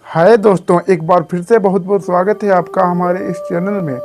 हाय दोस्तों, एक बार फिर से बहुत बहुत स्वागत है आपका हमारे इस चैनल में।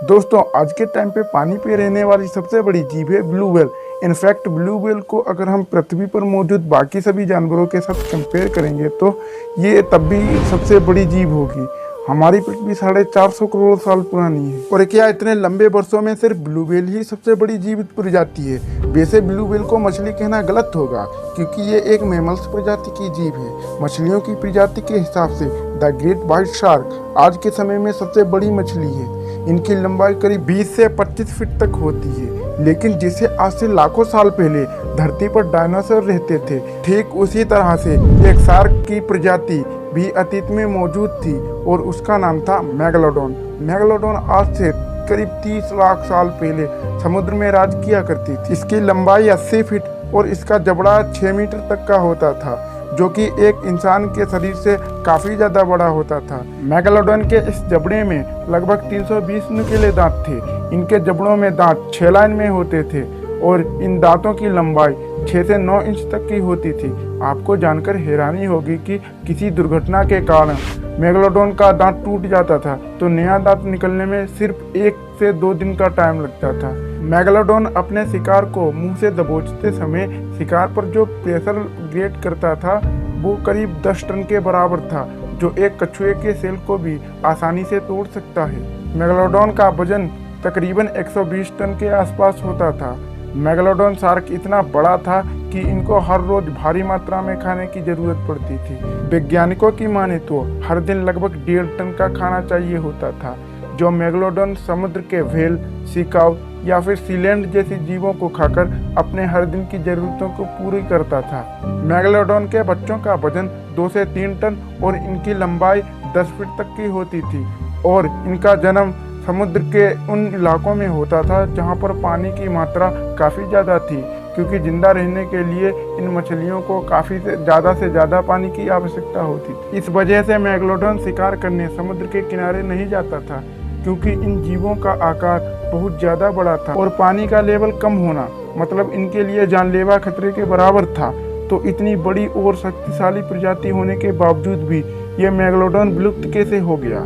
दोस्तों, आज के टाइम पे पानी पे रहने वाली सबसे बड़ी जीव है blue whale. In fact blue whale को अगर हम पृथ्वी पर मौजूद बाकी सभी जानवरों के साथ कंपेयर करेंगे तो ये तब भी सबसे बड़ी जीव होगी। हमारी पृथ्वी 450 करोड़ साल पुरानी है और क्या इतने लंबे वर्षों में सिर्फ ब्लू व्हेल ही सबसे बड़ी जीवित प्रजाति है? वैसे ब्लू व्हेल को मछली कहना गलत होगा क्योंकि ये एक मैमल्स प्रजाति की जीव है। मछलियों की प्रजाति के हिसाब से द ग्रेट व्हाइट शार्क आज के समय में सबसे बड़ी मछली है। इनकी लंबाई करीब 20 से 25 फीट तक होती है। लेकिन जैसे आज से लाखों साल पहले धरती पर डायनासोर रहते थे, ठीक उसी तरह से एक शार्क की प्रजाति भी अतीत में मौजूद थी और उसका नाम था मेगालोडोन। मेगालोडोन आज से करीब 30 लाख साल पहले समुद्र में राज किया करती थी। इसकी लंबाई 80 फीट और इसका जबड़ा 6 मीटर तक का होता था, जो कि एक इंसान के शरीर से काफ़ी ज़्यादा बड़ा होता था। मेगालोडोन के इस जबड़े में लगभग 320 नुकीले दांत थे। इनके जबड़ों में दांत 6 लाइन में होते थे और इन दांतों की लंबाई 6 से 9 इंच तक की होती थी। आपको जानकर हैरानी होगी कि किसी दुर्घटना के कारण मेगालोडोन का दांत टूट जाता था तो नया दांत निकलने में सिर्फ 1 से 2 दिन का टाइम लगता था। मेगालोडोन अपने शिकार को मुंह से दबोचते समय शिकार पर जो प्रेशर क्रिएट करता था वो करीब 10 टन के बराबर था, जो एक कछुए के सेल को भी आसानी से तोड़ सकता है। मेगालोडोन का वजन तकरीबन 120 टन के आसपास होता था। मेगालोडोन शार्क इतना बड़ा था कि इनको हर रोज भारी मात्रा में खाने की जरूरत पड़ती थी। वैज्ञानिकों की माने तो हर दिन लगभग 1.5 टन का खाना चाहिए होता था, जो मेगालोडोन समुद्र के व्हेल, सी काउ या फिर सीलैंड जैसी जीवों को खाकर अपने हर दिन की जरूरतों को पूरी करता था। मेगालोडोन के बच्चों का वजन 2 से 3 टन और इनकी लंबाई 10 फीट तक की होती थी और इनका जन्म समुद्र के उन इलाकों में होता था जहां पर पानी की मात्रा काफ़ी ज़्यादा थी, क्योंकि जिंदा रहने के लिए इन मछलियों को काफ़ी से ज़्यादा पानी की आवश्यकता होती थी। इस वजह से मेगालोडोन शिकार करने समुद्र के किनारे नहीं जाता था, क्योंकि इन जीवों का आकार बहुत ज़्यादा बड़ा था और पानी का लेवल कम होना मतलब इनके लिए जानलेवा खतरे के बराबर था। तो इतनी बड़ी और शक्तिशाली प्रजाति होने के बावजूद भी ये मेगालोडोन विलुप्त कैसे हो गया?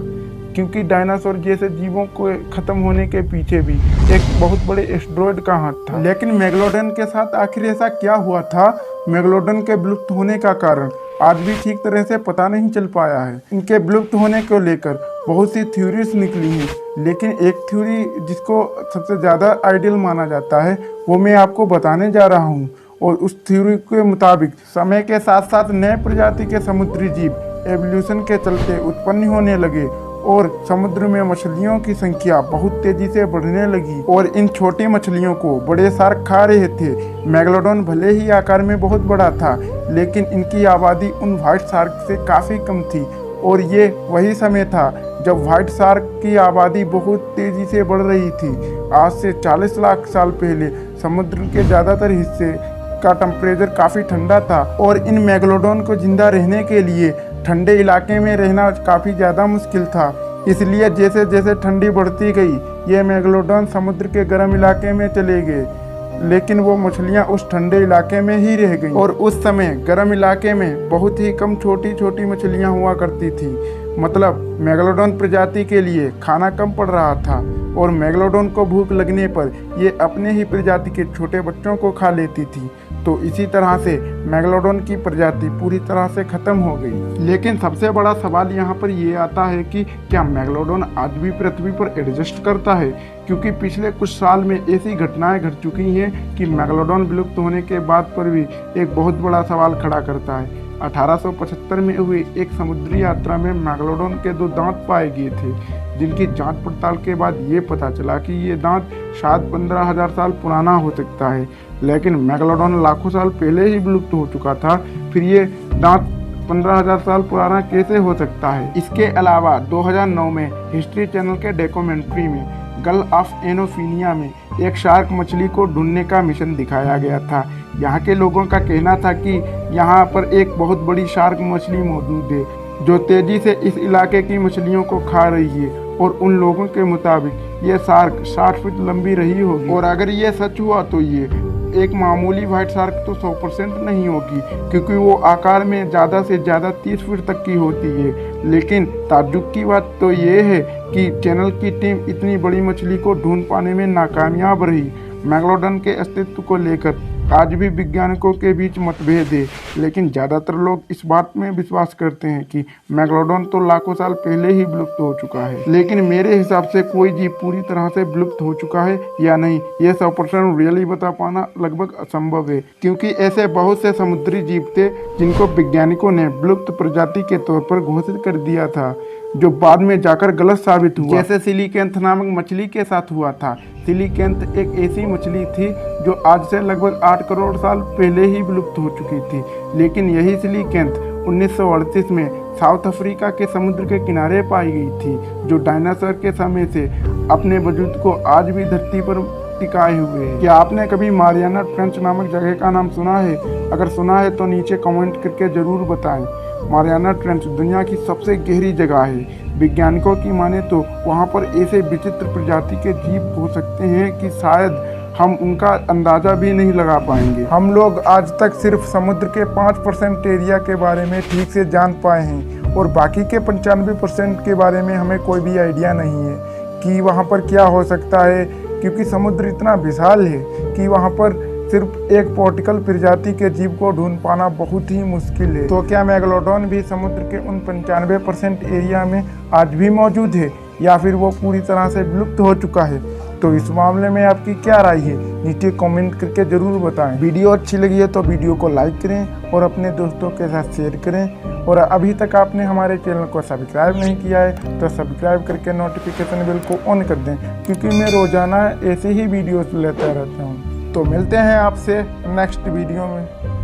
क्योंकि डायनासोर जैसे जीवों को खत्म होने के पीछे भी एक बहुत बड़े एस्टेरॉयड का हाथ था। लेकिन मेगालोडोन के साथ आखिर ऐसा क्या हुआ था? मेगालोडोन के विलुप्त होने का कारण आज भी ठीक तरह से पता नहीं चल पाया है। इनके विलुप्त होने को लेकर बहुत सी थ्योरीज निकली हैं, लेकिन एक थ्योरी जिसको सबसे ज़्यादा आइडियल माना जाता है वो मैं आपको बताने जा रहा हूँ। और उस थ्योरी के मुताबिक समय के साथ साथ नए प्रजाति के समुद्री जीव एवोल्यूशन के चलते उत्पन्न होने लगे और समुद्र में मछलियों की संख्या बहुत तेजी से बढ़ने लगी और इन छोटी मछलियों को बड़े शार्क खा रहे थे। मेगालोडोन भले ही आकार में बहुत बड़ा था, लेकिन इनकी आबादी उन व्हाइट शार्क से काफ़ी कम थी और ये वही समय था जब व्हाइट शार्क की आबादी बहुत तेजी से बढ़ रही थी। आज से 40 लाख साल पहले समुद्र के ज़्यादातर हिस्से का टेम्परेचर काफ़ी ठंडा था और इन मेगालोडोन को जिंदा रहने के लिए ठंडे इलाके में रहना काफ़ी ज़्यादा मुश्किल था। इसलिए जैसे जैसे ठंडी बढ़ती गई ये मेगालोडोन समुद्र के गर्म इलाके में चले गए, लेकिन वो मछलियाँ उस ठंडे इलाके में ही रह गईं और उस समय गर्म इलाके में बहुत ही कम छोटी छोटी मछलियाँ हुआ करती थी। मतलब मेगालोडोन प्रजाति के लिए खाना कम पड़ रहा था और मेगालोडोन को भूख लगने पर ये अपने ही प्रजाति के छोटे बच्चों को खा लेती थी। तो इसी तरह से मेगालोडोन की प्रजाति पूरी तरह से खत्म हो गई। लेकिन सबसे बड़ा सवाल यहाँ पर ये आता है कि क्या मेगालोडोन आज भी पृथ्वी पर एडजस्ट करता है? क्योंकि पिछले कुछ साल में ऐसी घटनाएं घट चुकी हैं कि मेगालोडोन विलुप्त होने के बाद पर भी एक बहुत बड़ा सवाल खड़ा करता है। 1875 में हुई एक समुद्री यात्रा में मेगालोडोन के 2 दांत पाए गए थे, जिनकी जांच पड़ताल के बाद ये पता चला कि ये दांत शायद 15,000 साल पुराना हो सकता है। लेकिन मेगालोडोन लाखों साल पहले ही विलुप्त हो चुका था, फिर ये दांत 15,000 साल पुराना कैसे हो सकता है? इसके अलावा 2009 में हिस्ट्री चैनल के डॉक्यूमेंट्री में गल्फ ऑफ एनोफिनिया में एक शार्क मछली को ढूंढने का मिशन दिखाया गया था। यहाँ के लोगों का कहना था कि यहाँ पर एक बहुत बड़ी शार्क मछली मौजूद है जो तेजी से इस इलाके की मछलियों को खा रही है और उन लोगों के मुताबिक ये शार्क 60 फीट लंबी रही होगी। और अगर ये सच हुआ तो ये एक मामूली व्हाइट शार्क तो 100% नहीं होगी, क्योंकि वो आकार में ज़्यादा से ज़्यादा 30 फीट तक की होती है। लेकिन ताज्जुब की बात तो ये है कि चैनल की टीम इतनी बड़ी मछली को ढूंढ पाने में नाकामयाब रही। मैगलोडन के अस्तित्व को लेकर आज भी वैज्ञानिकों के बीच मतभेद है, लेकिन ज़्यादातर लोग इस बात में विश्वास करते हैं कि मैगलोडन तो लाखों साल पहले ही विलुप्त हो चुका है। लेकिन मेरे हिसाब से कोई जीव पूरी तरह से विलुप्त हो चुका है या नहीं, ये 100% रियली बता पाना लगभग असंभव है, क्योंकि ऐसे बहुत से समुद्री जीव थे जिनको वैज्ञानिकों ने विलुप्त प्रजाति के तौर पर घोषित कर दिया था, जो बाद में जाकर गलत साबित हुआ, जैसे सिलिकेंथ नामक मछली के साथ हुआ था। सिलिकेंथ एक ऐसी मछली थी जो आज से लगभग 8 करोड़ साल पहले ही विलुप्त हो चुकी थी, लेकिन यही सिलिकेंथ 1938 में साउथ अफ्रीका के समुद्र के किनारे पाई गई थी, जो डायनासोर के समय से अपने वजूद को आज भी धरती पर टिकाए हुए है। क्या आपने कभी मारियाना ट्रेंच नामक जगह का नाम सुना है? अगर सुना है तो नीचे कमेंट करके जरूर बताएं। मारियाना ट्रेंच दुनिया की सबसे गहरी जगह है। वैज्ञानिकों की माने तो वहाँ पर ऐसे विचित्र प्रजाति के जीव हो सकते हैं कि शायद हम उनका अंदाज़ा भी नहीं लगा पाएंगे। हम लोग आज तक सिर्फ समुद्र के 5% एरिया के बारे में ठीक से जान पाए हैं और बाकी के 95% के बारे में हमें कोई भी आइडिया नहीं है कि वहाँ पर क्या हो सकता है, क्योंकि समुद्र इतना विशाल है कि वहाँ पर सिर्फ एक पोर्टिकल प्रजाति के जीव को ढूंढ पाना बहुत ही मुश्किल है। तो क्या मैगलोडॉन भी समुद्र के उन 95% एरिया में आज भी मौजूद है या फिर वो पूरी तरह से विलुप्त हो चुका है? तो इस मामले में आपकी क्या राय है, नीचे कमेंट करके ज़रूर बताएं। वीडियो अच्छी लगी है तो वीडियो को लाइक करें और अपने दोस्तों के साथ शेयर करें, और अभी तक आपने हमारे चैनल को सब्सक्राइब नहीं किया है तो सब्सक्राइब करके नोटिफिकेशन बेल को ऑन कर दें, क्योंकि मैं रोज़ाना ऐसे ही वीडियोस लेता रहता हूँ। तो मिलते हैं आपसे नेक्स्ट वीडियो में।